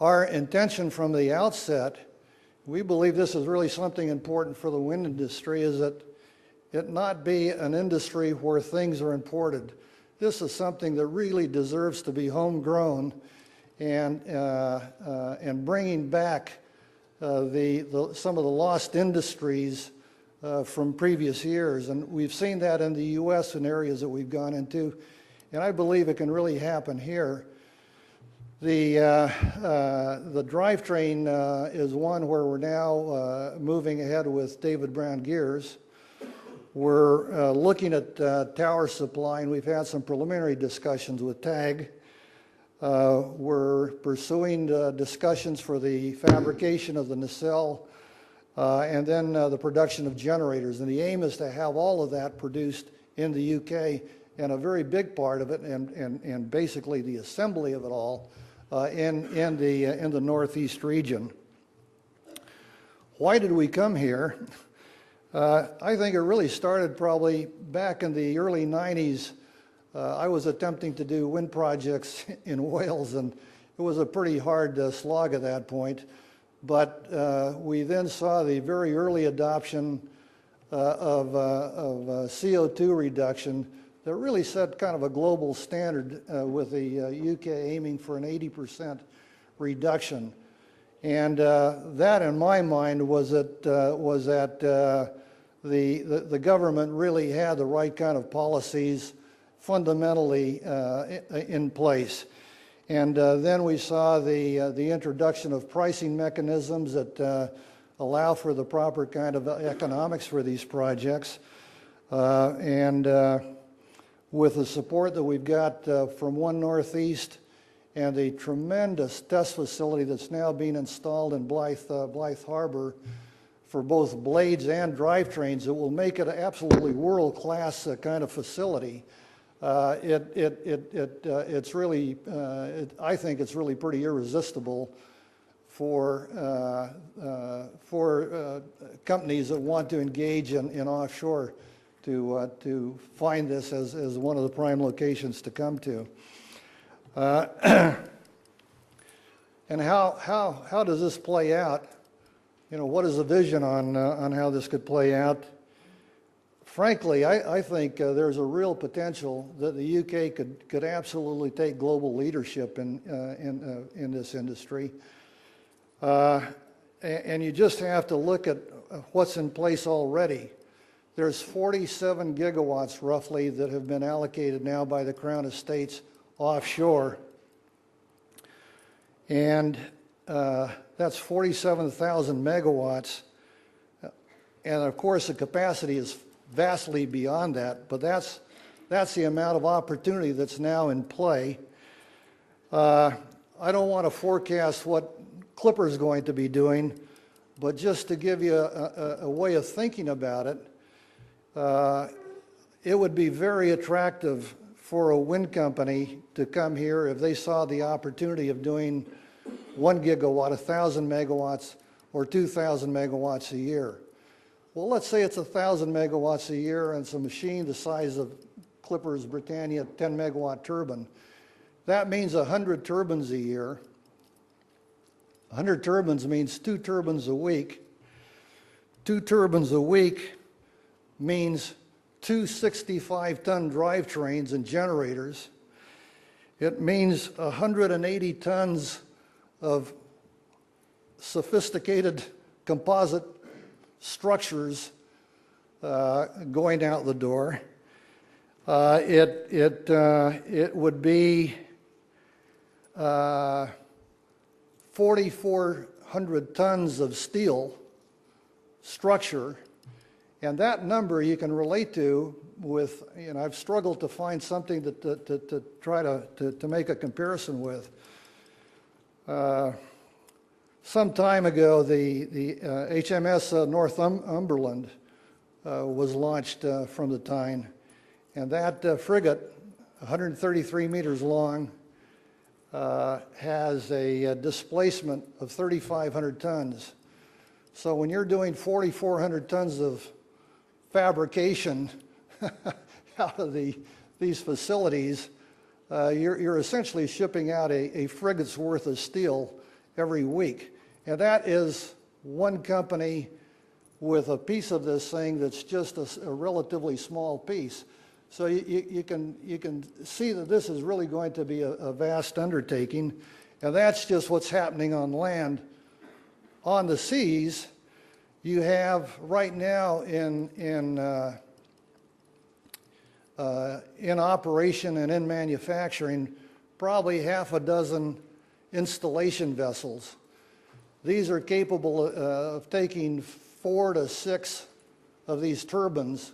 Our intention from the outset, we believe this is really something important for the wind industry, is that it not be an industry where things are imported. This is something that really deserves to be homegrown, and bringing back some of the lost industries from previous years. And we've seen that in the U.S. in areas that we've gone into, and I believe it can really happen here. The drivetrain is one where we're now moving ahead with David Brown Gears. We're looking at tower supply, and we've had some preliminary discussions with TAG. We're pursuing discussions for the fabrication of the nacelle and then the production of generators. And the aim is to have all of that produced in the UK, and a very big part of it, and basically the assembly of it all, in the Northeast region. Why did we come here? I think it really started probably back in the early 90s. I was attempting to do wind projects in Wales, and it was a pretty hard slog at that point. But we then saw the very early adoption of CO2 reduction that really set kind of a global standard, with the UK aiming for an 80% reduction. And that, in my mind, was that the government really had the right kind of policies fundamentally in place. And then we saw the introduction of pricing mechanisms that allow for the proper kind of economics for these projects. With the support that we've got from One Northeast and the tremendous test facility that's now being installed in Blythe Harbor for both blades and drivetrains, it will make it an absolutely world-class kind of facility. It's really, I think it's really pretty irresistible for companies that want to engage in offshore to find this as one of the prime locations to come to. And how does this play out? You know, what is the vision on how this could play out? Frankly, I think there's a real potential that the UK could absolutely take global leadership in this industry. And you just have to look at what's in place already. There's 47 gigawatts roughly that have been allocated now by the Crown Estates offshore. And that's 47,000 megawatts. And of course the capacity is vastly beyond that, but that's the amount of opportunity that's now in play. I don't want to forecast what Clipper's going to be doing, but just to give you a way of thinking about it, it would be very attractive for a wind company to come here if they saw the opportunity of doing 1 gigawatt, 1,000 megawatts, or 2,000 megawatts a year. Well, let's say it's 1,000 megawatts a year, and it's a machine the size of Clipper's Britannia 10 megawatt turbine. That means 100 turbines a year. 100 turbines means 2 turbines a week. 2 turbines a week means 2 65-ton drivetrains and generators. It means 180 tons of sophisticated composite structures going out the door. It would be 4,400 tons of steel structure, and that number you can relate to with, you know, I've struggled to find something to try to make a comparison with. Some time ago, the HMS Northumberland was launched from the Tyne, and that frigate, 133 meters long, has a displacement of 3,500 tons. So when you're doing 4,400 tons of fabrication out of these facilities, you're essentially shipping out a frigate's worth of steel every week. And that is one company with a piece of this thing that's just a relatively small piece. So you can see that this is really going to be a vast undertaking, and that's just what's happening on land. On the seas, you have right now in operation and in manufacturing probably half a dozen installation vessels. These are capable of taking 4 to 6 of these turbines,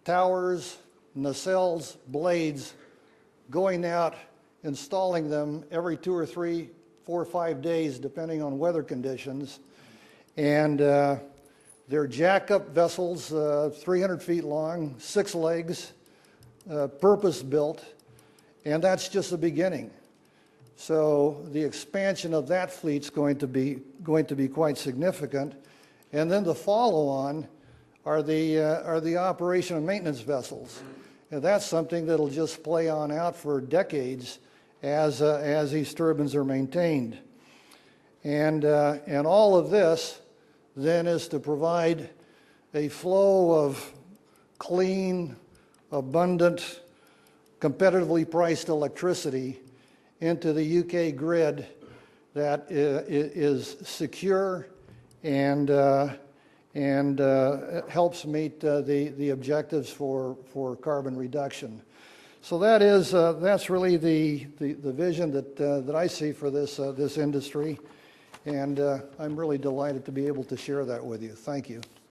towers, nacelles, blades, going out, installing them every 2 or 3, 4 or 5 days, depending on weather conditions. And they're jack-up vessels, 300 feet long, 6 legs, purpose-built, and that's just the beginning. So the expansion of that fleet's going to be quite significant. And then the follow-on are the operation and maintenance vessels. And that's something that'll just play on out for decades as these turbines are maintained. And all of this then is to provide a flow of clean, abundant, competitively priced electricity into the UK grid that is secure and helps meet the objectives for carbon reduction. So that's really the vision that I see for this industry, and I'm really delighted to be able to share that with you. Thank you.